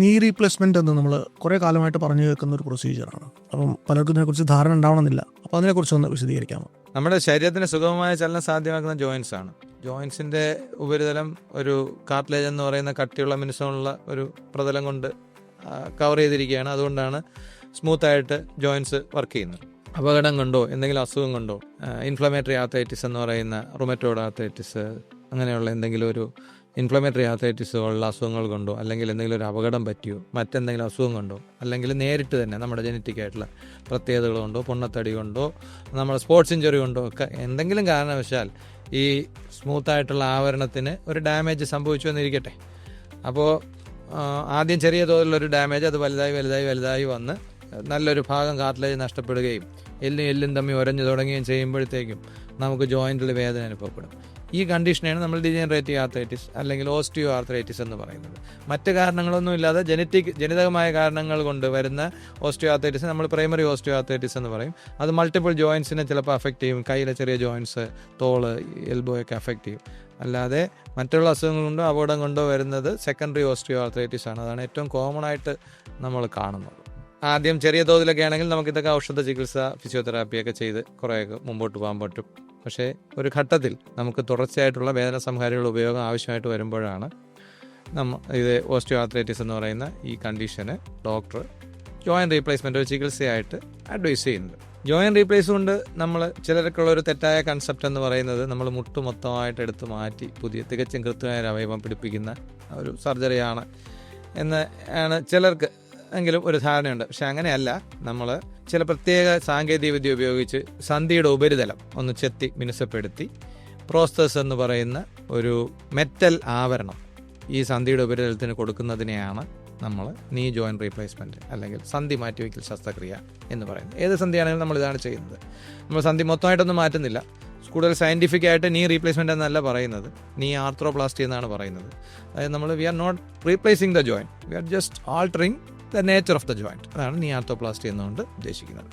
നീ റീപ്ലേസ്മെന്റ് എന്ന് നമ്മൾ കുറേ കാലമായിട്ട് പറഞ്ഞു കേൾക്കുന്ന ഒരു പ്രൊസീജിയറാണ്. അപ്പം പലർക്കും ഇതിനെക്കുറിച്ച് ധാരണ ഉണ്ടാവണമെന്നില്ല. അപ്പോൾ അതിനെക്കുറിച്ച് ഒന്ന് വിശദീകരിക്കാമോ? നമ്മുടെ ശരീരത്തിന് സുഗമമായ ചലനം സാധ്യമാക്കുന്ന ജോയിൻസ് ആണ്. ജോയിൻസിന്റെ ഉപരിതലം ഒരു കാർട്ടിലേജ് എന്ന് പറയുന്ന കട്ടിയുള്ള മിനുസമുള്ള ഒരു പ്രതലം കൊണ്ട് കവർ ചെയ്തിരിക്കുകയാണ്. അതുകൊണ്ടാണ് സ്മൂത്തായിട്ട് ജോയിൻസ് വർക്ക് ചെയ്യുന്നത്. അപകടം കൊണ്ടോ എന്തെങ്കിലും അസുഖം കൊണ്ടോ, ഇൻഫ്ലമേറ്ററി ആർത്രൈറ്റിസ് എന്ന് പറയുന്ന റുമറ്റോയ്ഡ് ആർത്രൈറ്റിസ്, അങ്ങനെയുള്ള എന്തെങ്കിലും ഒരു ഇൻഫ്ലമേറ്ററി ആർത്രൈറ്റിസ് ഉള്ള അസുഖങ്ങൾ കൊണ്ടോ, അല്ലെങ്കിൽ എന്തെങ്കിലും ഒരു അപകടം പറ്റിയോ, മറ്റെന്തെങ്കിലും അസുഖം കൊണ്ടോ, അല്ലെങ്കിൽ നേരിട്ട് തന്നെ നമ്മുടെ ജനറ്റിക് ആയിട്ടുള്ള പ്രത്യേകതകൾ കൊണ്ടോ, പൊണ്ണത്തടി കൊണ്ടോ, നമ്മുടെ സ്പോർട്സ് ഇഞ്ചുറി കൊണ്ടോ ഒക്കെ എന്തെങ്കിലും കാരണവശാൽ ഈ സ്മൂത്തായിട്ടുള്ള ആവരണത്തിന് ഒരു ഡാമേജ് സംഭവിച്ചു എന്നിരിക്കട്ടെ. അപ്പോൾ ആദ്യം ചെറിയ തോതിലുള്ളൊരു ഡാമേജ്, അത് വലുതായി വന്ന് നല്ലൊരു ഭാഗം കാർട്ടിലേജ് നഷ്ടപ്പെടുകയും എല്ലും തമ്മിൽ ഉരഞ്ഞു തുടങ്ങുകയും ചെയ്യുമ്പോഴത്തേക്കും നമുക്ക് ജോയിൻറ്റിൽ വേദന അനുഭവപ്പെടും. ഈ കണ്ടീഷനാണ് നമ്മൾ ഡിജനറേറ്റീവ് ആർത്രൈറ്റിസ് അല്ലെങ്കിൽ ഓസ്റ്റിയോ ആർത്രൈറ്റിസ് എന്ന് പറയുന്നത്. മറ്റ് കാരണങ്ങളൊന്നും ഇല്ലാതെ ജനിതകമായ കാരണങ്ങൾ കൊണ്ട് വരുന്ന ഓസ്റ്റിയോ ആർത്രൈറ്റിസ് നമ്മൾ പ്രൈമറി ഓസ്റ്റിയോ ആർത്രൈറ്റിസ് എന്ന് പറയും. അത് മൾട്ടിപ്പിൾ ജോയിൻസിനെ ചിലപ്പോൾ അഫക്റ്റ് ചെയ്യും. കയ്യിലെ ചെറിയ ജോയിൻസ്, തോള്, എൽബോ ഒക്കെ അഫക്റ്റ് ചെയ്യും. അല്ലാതെ മറ്റുള്ള അസുഖങ്ങൾ കൊണ്ടോ അപകടം കൊണ്ടോ വരുന്നത് സെക്കൻഡറി ഓസ്റ്റിയോ ആർത്രൈറ്റിസ് ആണ്. അതാണ് ഏറ്റവും കോമൺ ആയിട്ട് നമ്മൾ കാണുന്നത്. ആദ്യം ചെറിയ തോതിലൊക്കെ ആണെങ്കിൽ നമുക്കിതൊക്കെ ഔഷധ ചികിത്സ, ഫിസിയോതെറാപ്പിയൊക്കെ ചെയ്ത് കുറേയൊക്കെ മുമ്പോട്ട് പോകാൻ പറ്റും. പക്ഷേ ഒരു ഘട്ടത്തിൽ നമുക്ക് തുടർച്ചയായിട്ടുള്ള വേദന സംഹാരികളുടെ ഉപയോഗം ആവശ്യമായിട്ട് വരുമ്പോഴാണ് ഇത് ഓസ്റ്റിയോ ആർത്രൈറ്റിസ് എന്ന് പറയുന്ന ഈ കണ്ടീഷന് ഡോക്ടർ ജോയിൻറ്റ് റീപ്ലേസ്മെൻ്റ് ഒരു ചികിത്സയായിട്ട് അഡ്വൈസ് ചെയ്യുന്നത്. ജോയിൻറ്റ് റീപ്ലേസ് കൊണ്ട് നമ്മൾ ചിലർക്കുള്ള ഒരു തെറ്റായ കൺസെപ്റ്റ് എന്ന് പറയുന്നത് നമ്മൾ മുട്ട് മൊത്തമായിട്ട് എടുത്ത് മാറ്റി പുതിയ തികച്ചും കൃത്യമായ ഒരു അവയവം പിടിപ്പിക്കുന്ന ഒരു സർജറിയാണ് എന്ന് ആണ് ചിലർക്ക് എങ്കിലും ഒരു ധാരണയുണ്ട്. പക്ഷെ അങ്ങനെയല്ല. നമ്മൾ ചില പ്രത്യേക സാങ്കേതിക വിദ്യ ഉപയോഗിച്ച് സന്ധിയുടെ ഉപരിതലം ഒന്ന് ചെത്തി മിനുസപ്പെടുത്തി പ്രോസ്തസ് എന്ന് പറയുന്ന ഒരു മെറ്റൽ ആവരണം ഈ സന്ധിയുടെ ഉപരിതലത്തിന് കൊടുക്കുന്നതിനെയാണ് നമ്മൾ നീ ജോയിൻറ്റ് റീപ്ലേസ്മെൻറ്റ് അല്ലെങ്കിൽ സന്ധി മാറ്റിവയ്ക്കൽ ശസ്ത്രക്രിയ എന്ന് പറയുന്നത്. ഏത് സന്ധിയാണെങ്കിലും നമ്മൾ ഇതാണ് ചെയ്യുന്നത്. നമ്മൾ സന്ധി മൊത്തമായിട്ടൊന്നും മാറ്റുന്നില്ല. കൂടുതൽ സയൻറ്റിഫിക് ആയിട്ട് നീ റീപ്ലേസ്മെൻ്റ് എന്നല്ല പറയുന്നത്, നീ ആർത്രോപ്ലാസ്റ്റി എന്നാണ് പറയുന്നത്. അതായത് നമ്മൾ we are not replacing the joint, we are just altering the nature of the joint. അതാണ് നീ ആർത്രോപ്ലാസ്റ്റി എന്നുകൊണ്ട് ഉദ്ദേശിക്കുന്നത്.